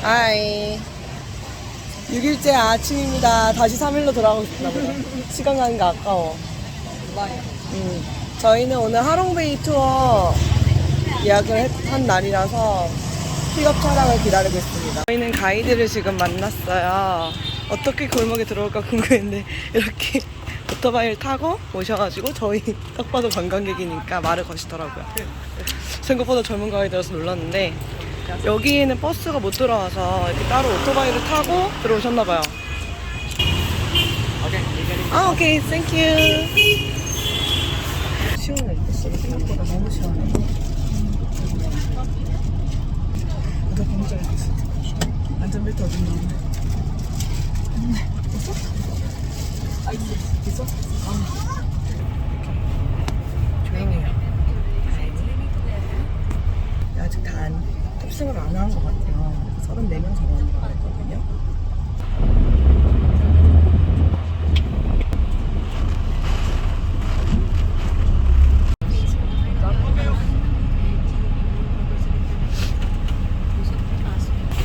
하이. 6일째 아침입니다. 다시 3일로 돌아가고 싶나 보다. 시간 가는 게 아까워. 저희는 오늘 하롱베이 투어 예약을 한 날이라서 픽업 차량을 기다리고 있습니다. 저희는 가이드를 지금 만났어요. 어떻게 골목에 들어올까 궁금했는데 이렇게 오토바이를 타고 오셔가지고 저희 딱 봐도 관광객이니까 말을 거시더라고요. 생각보다 젊은 가이드라서 놀랐는데 여기에는 버스가 못 들어와서 이렇게 따로 오토바이를 타고 들어오셨나봐요. 아, 오케이, 땡큐. 시원해. 생각보다 너무 시원해. 나 너무 잘 됐어. 안전벨트 어딨나? 있어? 아, 있어? 조용해요. 아직 다 탑승을 안 한 것 같아요. 34명 정원이라고 했거든요.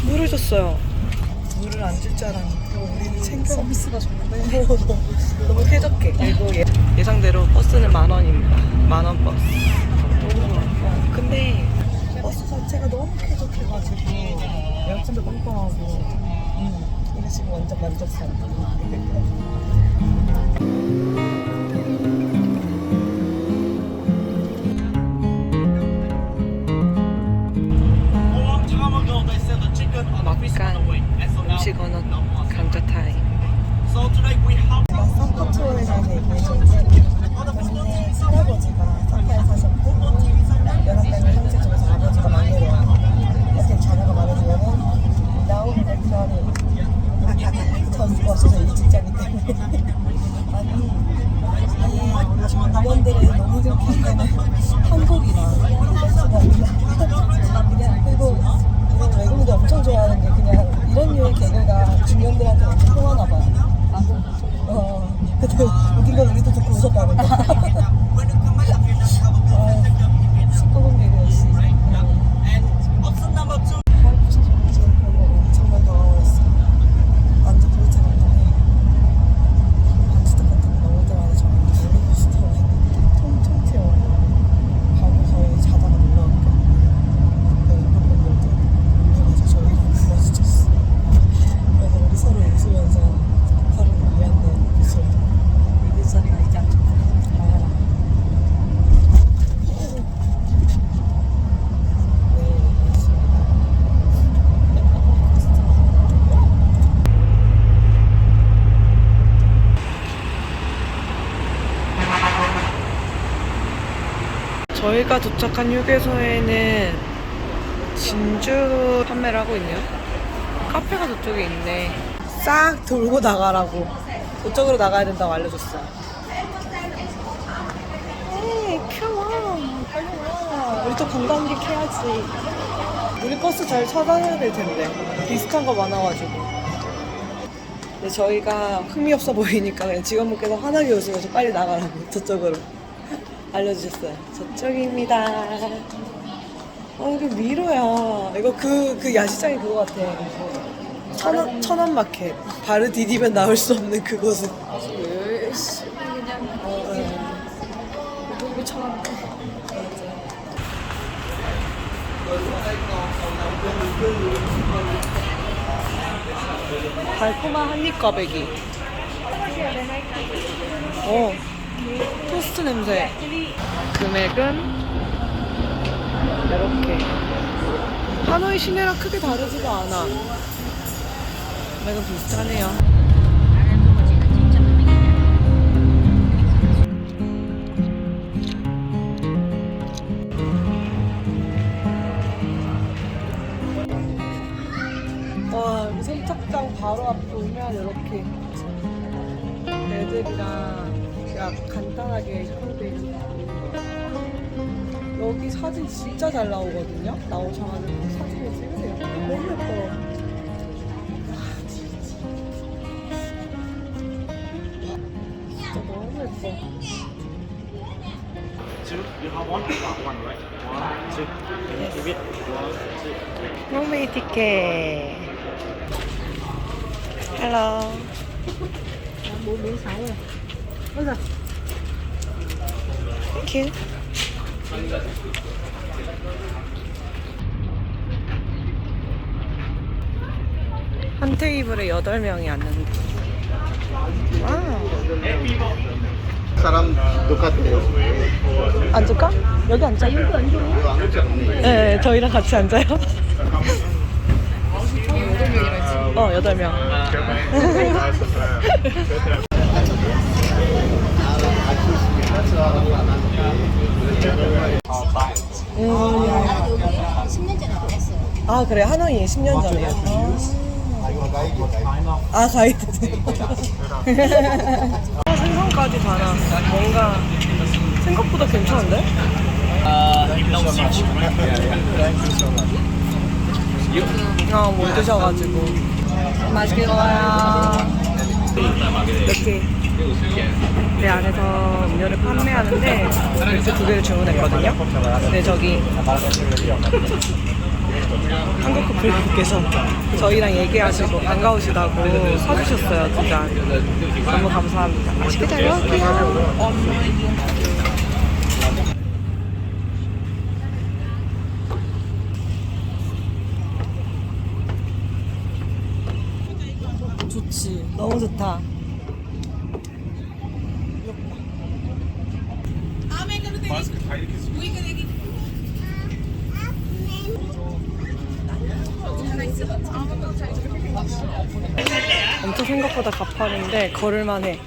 물을 줬어요. 물을 안 줄 줄 알았는데 우리는 챙겨. 서비스가 좋은데 너무 쾌적해. 그리고 예상대로 버스는 10,000원입니다. 10,000원 버스. 근데 버스 자체가 너무 쾌적해가지고 에어컨도 뻥뻥하고 이게 지금 완전 만족스럽다. 막간 음식 언어 감자타이. 서커투어에 대해서 얘기해줬는데 본인의 할아버지가 사파에 사셨고 11명의 형제 중에서 아버지가 막내래요. 이렇게 자녀가 많아지면은 나오게 될 편이 전수가 없어서 일찍자기 때문에 아니 이원들의 너무 좋게 때문에 한국이나 그냥 그리고 이런 외국인들 엄청 좋아하는 게 그냥 이런 류의 개그가 중년들한테 엄청 통하나 봐요. 근데 웃긴 건 우리도 듣고 웃었다는데. 19금 개그 역시. 정말 더워했어. 완전 도대체 같은데 반지도 같은 거 너무 들어가서 저는 놀리고 싶어요. 통통 튀어. 밤에 저희 자다가 놀러왔거든요. 일본 분들도 놀려가지고 저희를 불러주셨어. 그래서 우리 서로 웃으면서 서로를 위한다는 모습. 이글 소리가 이제 저희가 도착한 휴게소에는 진주 판매를 하고 있네요. 카페가 저쪽에 있네. 싹 돌고 나가라고. 저쪽으로 나가야 된다고 알려줬어요. 에이, 컴온. 빨리 와. 우리 또 관광객 해야지. 우리 버스 잘 찾아야 될 텐데. 비슷한 거 많아가지고. 근데 저희가 흥미 없어 보이니까 그냥 직원분께서 환하게 웃으면서 빨리 나가라고 저쪽으로 알려주셨어요. 저쪽입니다. 이거 미로야. 이거 그 야시장이 그거 같아. 천원 마켓. 발을 디디면 나올 수 없는 그곳은. 열심히 그냥 고급이 천원. 달콤한 한입 꽈배기. 토스트 냄새. 금액은 이렇게. 하노이 시내랑 크게 다르지도 않아. 금액은 비슷하네요. 와, 여기 선착장 바로 앞에 오면 이렇게 애들이랑 간단하게 형돼 있는 여기 사진 진짜 잘 나오거든요. 나오셔가지고 사진을 찍으세요. 너무 예뻐요. 진짜 너무 예뻐. You have one? One, right? One, two. Give it. One, two. 롱메이 티켓. Hello. Thank you. 한 테이블에 8명이 앉는다. 와우. 사람 똑같아요. 앉을까? 여기 앉자. 이거 안 그렇지 않네. 네, 저희랑 같이 앉아요. 8명. 여기 10년 전에 들어왔어요. 아, 그래. 하노이 10년 전에요. 아, 가이드. 생선까지 다 나왔어. 뭔가 생각보다 괜찮은데? 못 드셔가지고. 맛있게 먹어요. 이렇게 내 안에서 음료를 판매하는데 이렇게 2개를 주문했거든요. 근데 저기 한국 커플분께서 저희랑 얘기하시고 반가우시다고 사주셨어요, 2잔. 너무 감사합니다. 맛있게 잘 먹을게요. 좋지. 너무 좋다. 엄청 생각보다 가파른데 걸을만해.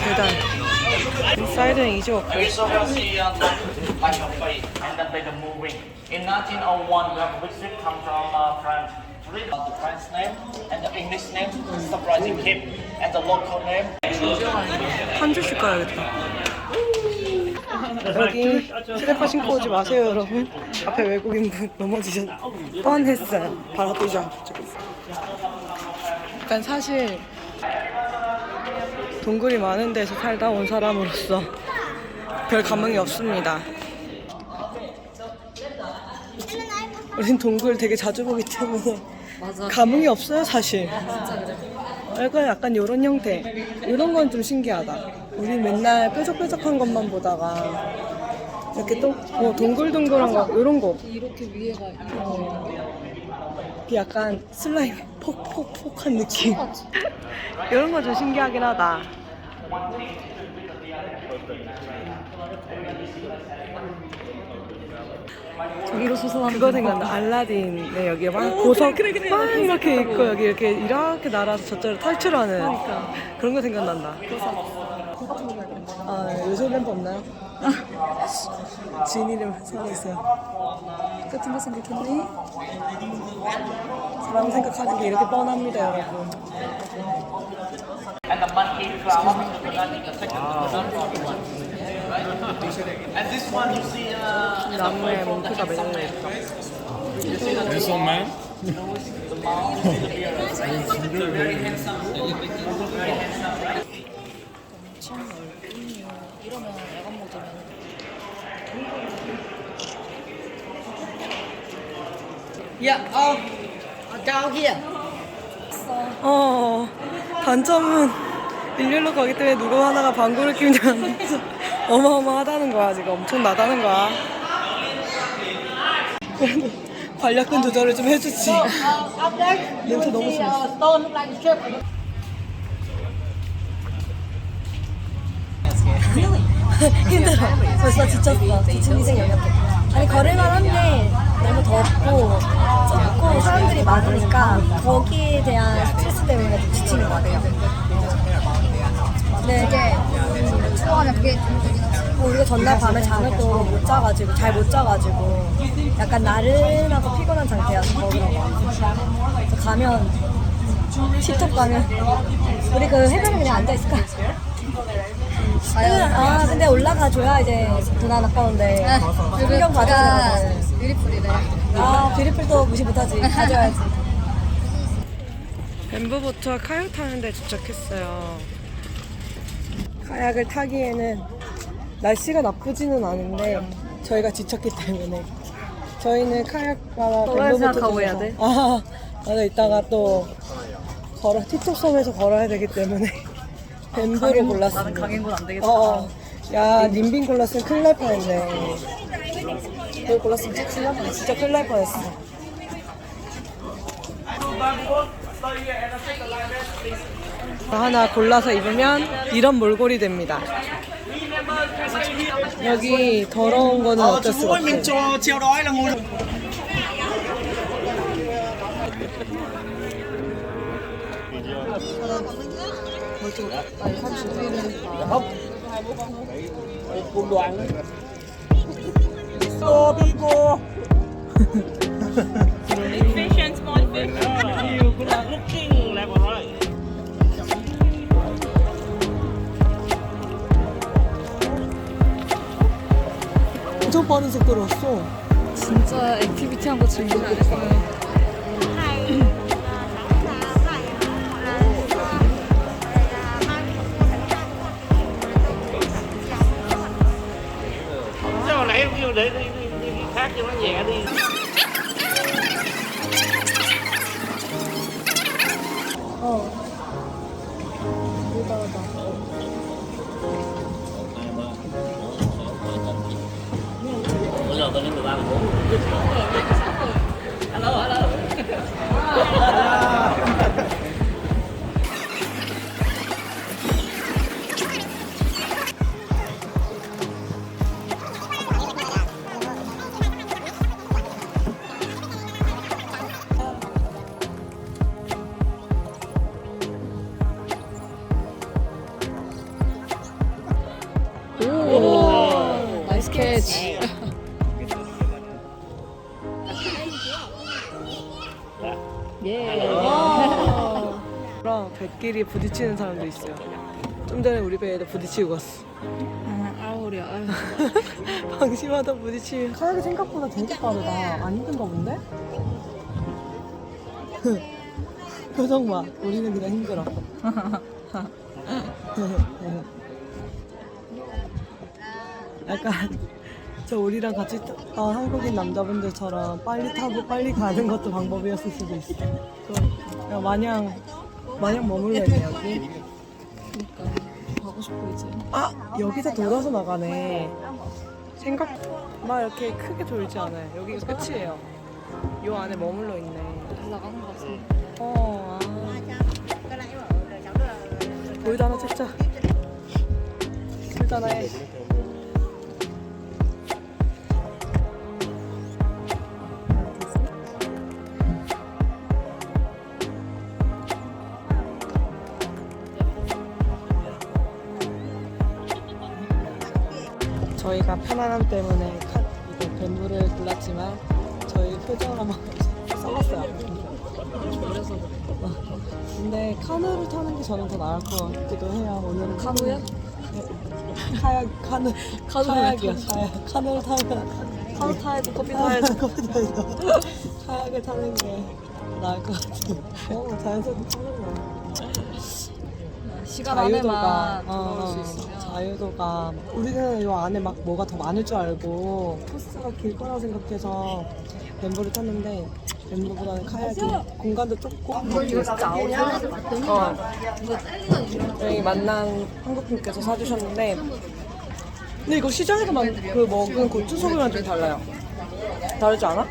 계단. 사이드는 이지워크. You so will see like your face and then they are moving. In 1901, we have a visit come from France. Read the French name and the English name, surprising him, and the local name. 한 줄씩 가야겠다. 여기 슬리퍼 신고 오지 마세요, 여러분. 앞에 외국인분 넘어지셨 뻔했어요. 바로 뛰죠. 약간 사실 동굴이 많은 데서 살다 온 사람으로서 별 감흥이 없습니다. 우린 동굴 되게 자주 보기 때문에 맞아. 감흥이 없어요, 사실. 진짜 그래. 약간 약간 이런 형태, 이런 건 좀 신기하다. 우리 맨날 뾰족뾰족한 것만 보다가 이렇게 또 동글동글한 거, 이런 거. 이렇게 위에가 이게 약간 슬라임 폭폭폭한 느낌. 이런 거 좀 신기하긴 하다. 저기로 수선하는 그거 생각나. 알라딘의 여기에 막 보석 막 이렇게 있고 여기 이렇게 날아서 저쪽으로 탈출하는 그런 거 생각난다. 아, 요즘 램프 없나요? 지인이름 생각했어요. 같은 거 생각했네. 사람 생각하는 게 이렇게 뻔합니다, 여러분. And the monkey flower is representing the second one. And this one you see 나무에 몽크가 매달려 있다. This old man? 이러면 야간 모드면 단점은 일렬로 가기 때문에 누구 하나가 방구를 끼면 어마어마하다는 거야. 지금 엄청 나다는 거야. 관략근 조절을 좀 해주지. 멘트 너무 심했어. 힘들어. 벌써 지쳤어. 지친 이생 연약해. 아니 걸을만 한데 너무 덥고 좁고 사람들이 많으니까 거기에 대한 스트레스 때문에 좀 지치는 것 같아요. 네, 이게 추워하면 그게 우리가 전날 밤에 잠을 또 못 자가지고 잘 못 자가지고 약간 나른하고 피곤한 상태여서 더 그런 거 같아요. 그래서 가면 시top 가면 우리 그 해변에 그냥 앉아 있을까? 아 근데 올라가 줘야 이제 돈 안 아까운데 풍경 봐주세요. 뷰리풀이네. 아 뷰리풀도 무시 못하지. 가져야지. 뱀브보트와 카약 타는데 도착했어요. 카약을 타기에는 날씨가 나쁘지는 않은데 저희가 지쳤기 때문에 저희는 카약과 떠날 생각하고 해야 돼? 아 맞아. 이따가 또 티톡섬에서 걸어야 되기 때문에 밴부를 골랐습니다. 나는 강행군 안 되겠다. 야 님빈 골랐으면 큰일 날 뻔했네. 이걸 골랐으면 진짜 큰일 날 뻔했어. 진짜 큰일 날 뻔했어. 하나 골라서 입으면 이런 몰골이 됩니다. 여기 더러운 거는 어쩔 수가 없어요. 엄청 빠른 속도로 왔어. 진짜 액티비티 한 거 즐기네. Sao hồi nãy em kêu để đi khác cho nó nhẹ đi. Bây giờ tôi đến 13 14. 오, 나이스 캐치. 예. 그럼 배끼리 부딪히는 사람도 있어요. 좀 전에 우리 배에도 부딪히고 갔어. 아우리야. 아유. 방심하다 부딪히면 카약이 생각보다 되게 빠르다. 안 힘든가 본데? 표정 봐. 우리는 그냥 힘들어. 약간 저 우리랑 같이 한국인 남자분들처럼 빨리 타고 빨리 가는 것도 방법이었을 수도 있어. 그냥 마냥 머물러 있네 여기. 가고 싶어 이제. 아 여기서 돌아서 나가네. 막 이렇게 크게 돌지 않아요. 여기가 끝이에요. 요 안에 머물러 있네. 나가는 거 같은데. 보이도 하나 찍자. 보이도 하나 해. 저희가 편안함 때문에 이거 밴부를 골랐지만 저희 표정 한번 써봤어요. 근데 카누를 타는 게 저는 더 나을 것 같기도 해요. 오늘은 카누야? 카누 카약이요. 카누를 타면 카누 타야지 커피 타야지. 커피 타야죠. 카약을 타는 게 나을 것 같아요. 자연스럽게 타는 거야. 시간 안에만 자유도가 걸을 수 있으면. 자유도가 우리는 이 안에 막 뭐가 더 많을 줄 알고 코스가 길 거라고 생각해서 밴부를 탔는데 밴부보다는 카약이 공간도 좁고 이거 진짜 아웃사이드 같아. 여기 만난 한국분께서 사주셨는데 근데 이거 시장에서 먹은 고추 소금이랑 좀 달라요. 다르지 않아?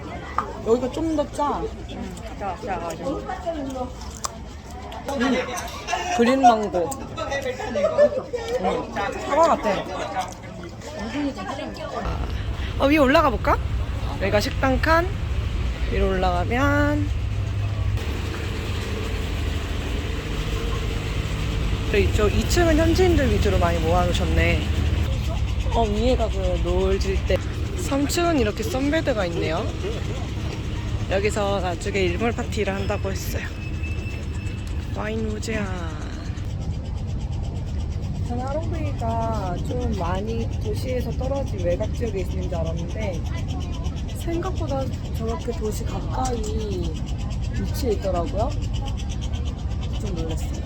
여기가 좀 더 짜. 그린 망고. 사과 같아. 위에 올라가 볼까? 여기가 식당 칸. 위로 올라가면 이쪽 2층은 현지인들 위주로 많이 모아놓으셨네. 위에가 그 노을 질 때. 3층은 이렇게 선베드가 있네요. 여기서 나중에 일몰 파티를 한다고 했어요. 와인 우제안. 저는 하롱베이가 좀 많이 도시에서 떨어진 외곽 지역에 있는 줄 알았는데 생각보다 저렇게 도시 가까이 위치해 있더라고요. 좀 놀랐어요.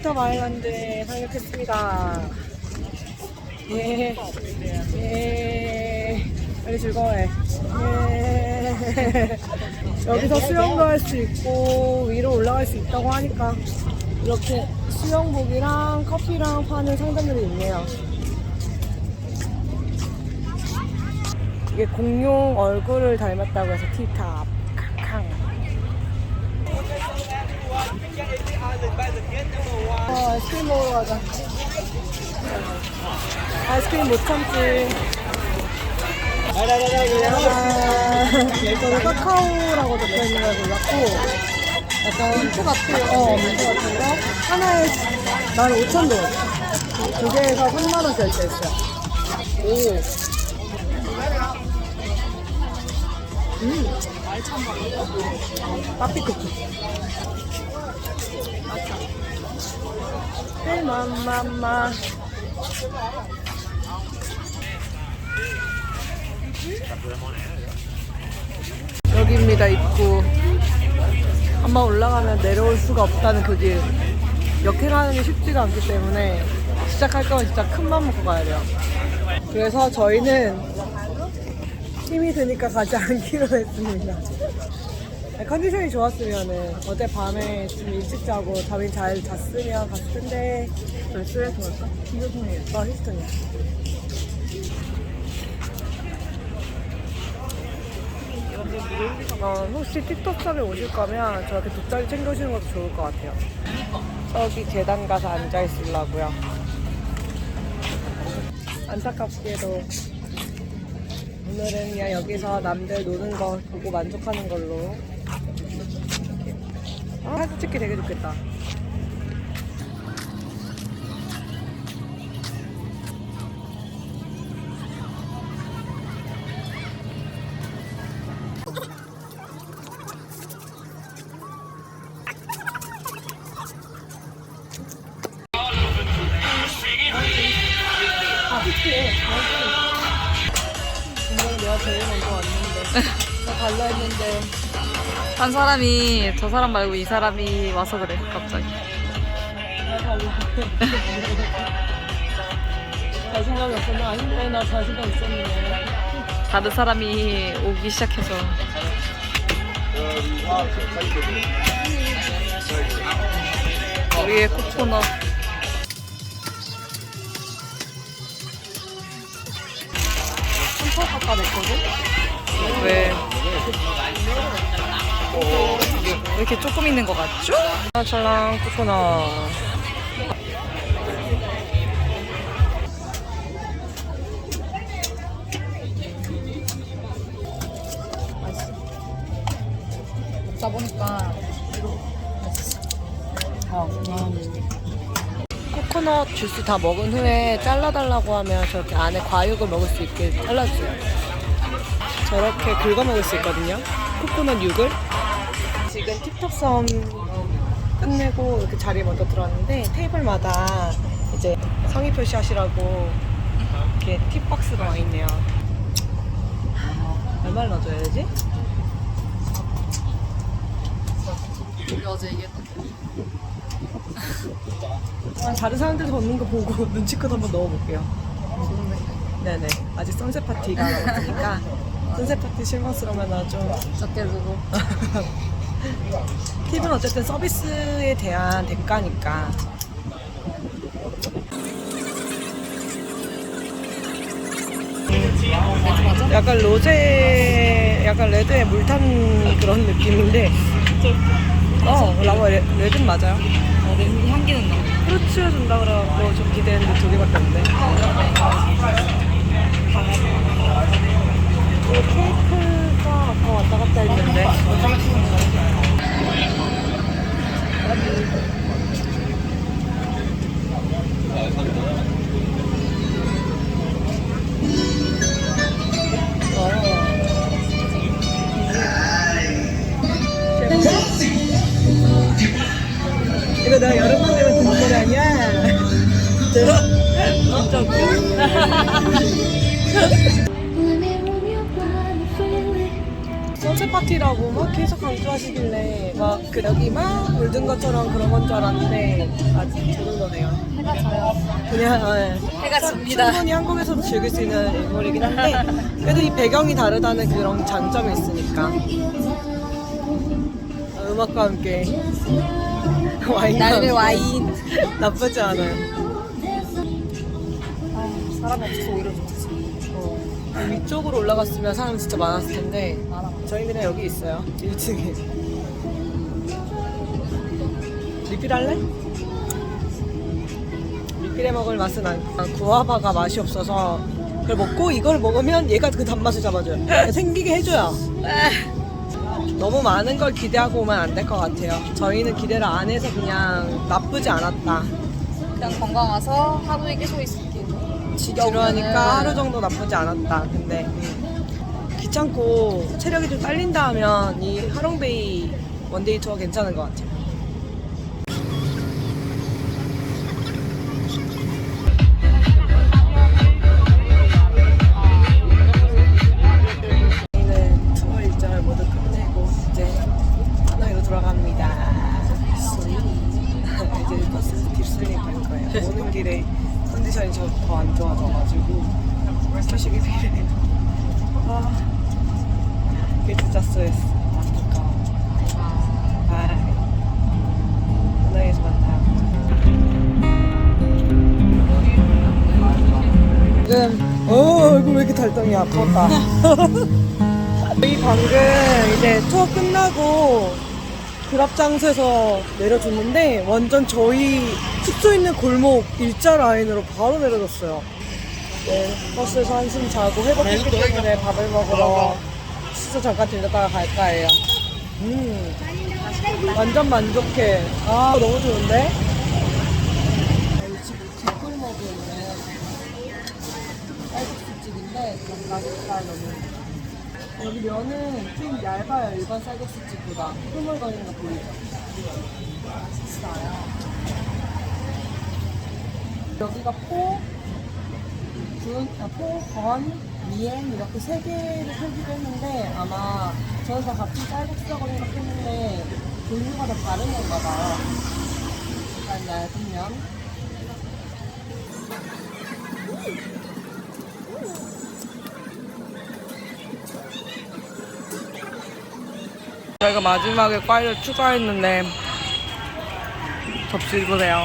힐탑 아일랜드에 상륙했습니다. 예, 예, 빨리 즐거워해. 예. 여기서 수영도 할 수 있고 위로 올라갈 수 있다고 하니까 이렇게 수영복이랑 커피랑 파는 상점들이 있네요. 이게 공룡 얼굴을 닮았다고 해서 티탑 캉캉. 아이스크림 먹으러 가자. 아이스크림 못 참지. 저는 카카오라고 적혀있는 걸 골랐고 약간 민트 같아요. 민트 같은 거 하나에 15,000원. 두 개에서 3만원 결제했어요. 오. 빠삐쿠키. 맘마마. 여기입니다, 입구. 한번 올라가면 내려올 수가 없다는 그 길. 역행하는 게 쉽지가 않기 때문에 시작할 거면 진짜 큰 맘 먹고 가야 돼요. 그래서 저희는 힘이 드니까 가지 않기로 했습니다. 컨디션이 좋았으면은 어제 밤에 좀 일찍 자고 잠이 잘 잤으면 갔을 텐데. 몇 시에 통할까? 휴대폰이에요. 휴대폰이야. 혹시 틱톡샵에 오실 거면 저렇게 돗자리 챙겨주는 것도 좋을 것 같아요. 저기 계단 가서 앉아 있으려고요. 안타깝게도 오늘은 그냥 여기서 남들 노는 거 보고 만족하는 걸로. 사진 찍기 되게 좋겠다. 분명히 내가 제일 먼저 왔는데 나 갈라 했는데 한 사람이 저 사람 말고 이 사람이 와서 그래 갑자기. 나 갈라. 자신감이 없었나? 아닌데 나 자신감 있었는데. 다른 사람이 오기 시작해서. 우리의 코코넛. 한파 갖다 냈거든? 왜? 왜 이렇게 조금 있는 것 같죠? 찰랑 코코넛. 먹다 보니까 코코넛 주스 다 먹은 후에 잘라달라고 하면 저렇게 안에 과육을 먹을 수 있게 잘라주세요. 저렇게 긁어 먹을 수 있거든요. 코코넛 육을. 지금 틱톡섬 끝내고 이렇게 자리에 먼저 들어왔는데 테이블마다 이제 성의 표시하시라고 이렇게 팁박스가 와 있네요. 얼마를 넣어줘야 되지? 어제 얘기했던 다른 사람들 먹는 거 보고 눈치껏 한번 넣어볼게요. 네네. 아직 선셋 파티가 남았으니까 선셋 파티 실망스러우면 좀 적게 주고. 팁은 어쨌든 서비스에 대한 대가니까. 약간 로제, 약간 레드에 물 탄 그런 느낌인데. 레드는 맞아요. 냄새 향기는 나. 프루츠 준다 그래갖고 좀 기대했는데 2개밖에 없네. 케이크가 아까 왔다 갔다 했는데. 이거 내가 여름만 되면 듣는 노래 아니야? 진짜 웃겨. 합체 파티라고 막 계속 강조하시길래 막 그 여기 막 물든 것처럼 그런 건 줄 알았는데 아직 저 정도네요. 해가 져요. 그냥 해가 집니다. 충분히 한국에서도 즐길 수 있는 인물이긴 한데 그래도 이 배경이 다르다는 그런 장점이 있으니까 음악과 함께 와인 나름의 와인. 나쁘지 않아요. 사람이 없어서 오히려 좋지. 위쪽으로 올라갔으면 사람 진짜 많았을 텐데 저희는 여기 있어요. 1층에. 리필할래? 리필해 먹을 맛은 구아바가 맛이 없어서 그걸 먹고 이걸 먹으면 얘가 그 단맛을 잡아줘요. 그냥 생기게 해줘요. 너무 많은 걸 기대하고 오면 안 될 것 같아요. 저희는 기대를 안 해서 그냥 나쁘지 않았다. 그냥 관광 와서 하루에 계속 있을게. 지루하니까 하루 정도 나쁘지 않았다. 근데 귀찮고 체력이 좀 딸린다 하면 이 하롱베이 원데이 투어 괜찮은 것 같아요. 저희는 투어 일정을 모두 끝내고 이제 하노이로 돌아갑니다. 이제 버스 딥슬립 갈 거예요. 오는 길에 컨디션이 더 안 좋아져가지고 휴식이 필요해요. 그게 진짜 스트레스. 안타까워. 바이. 하노이에서 만나요. 지금 얼굴 왜 이렇게 달덩이야. 부었다. 저희 방금 이제 투어 끝나고 그랍장소에서 내려줬는데 완전 저희 숙소 있는 골목 일자 라인으로 바로 내려줬어요. 네, 버스에서 한숨 자고 회복했기 때문에 밥을 먹으러 숙소 잠깐 들렸다가 갈까 해요. 완전 만족해. 아, 너무 좋은데? 이 집 뒷골목에 있는 쌀국수집인데 가격가 너무 여기 면은 좀 얇아요. 일반 쌀국수집보다 흐물거리는 거 보이죠? 맛있어요. 여기가 포, 건, 미엔 이렇게 세 개를 팔기도 했는데 아마 저는 다 같은 쌀국수라고 생각했는데 종류가 다 다른 건가 봐요. 약간 얇은 면. 저희가 마지막에 과일을 추가했는데 접시 보세요.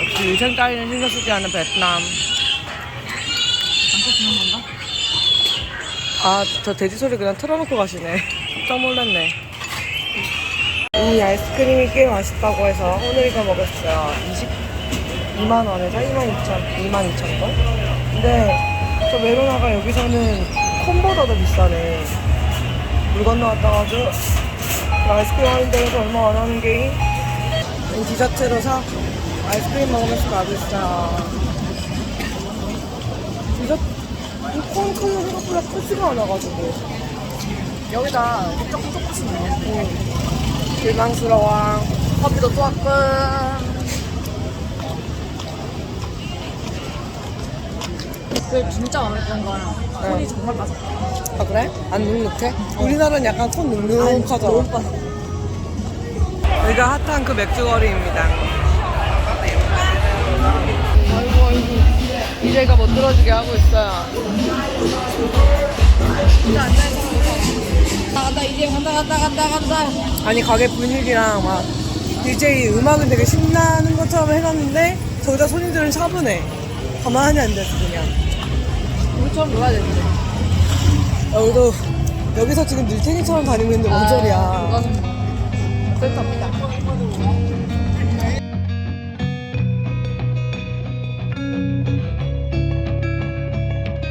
역시 위생 따위는 신경 쓰지 않은 베트남. 아, 저 돼지 소리 그냥 틀어놓고 가시네. 깜짝 놀랐네. 이 아이스크림이 꽤 맛있다고 해서 오늘이가 먹었어요. 22만원에서 22,000원? 근데 저 메로나가 여기서는 콤보다 더 비싸네. 물 건너왔다가지고 아이스크림 하는 데에서 얼마 안 하는 게 디저트로 사 아이스크림 먹으면서 가고 있어요. 디저트 콩크가 생각보다 크지가 않아가지고 여기다 조금 치네. 실망스러워. 커피도 조금. 그 진짜 마음에 드는 거랑 손이 정말 바삭해. 아 그래? 안 눅눅해? 우리나라는 약간 손 눅눅하잖아. 너무 바삭해. 여기가 핫한 그 맥주거리입니다. 이제가 못 들어주게 하고 있어요. 간다 이제 간다. 아니 가게 분위기랑 막 DJ 음악은 되게 신나는 것처럼 해놨는데 저기다 손님들은 차분해. 가만히 앉아있어 그냥. 우리처럼 놀아야 되는데. 여기서 지금 늘탱이처럼 다니고 있는데 뭔 소리야. 이건 쓸데없다.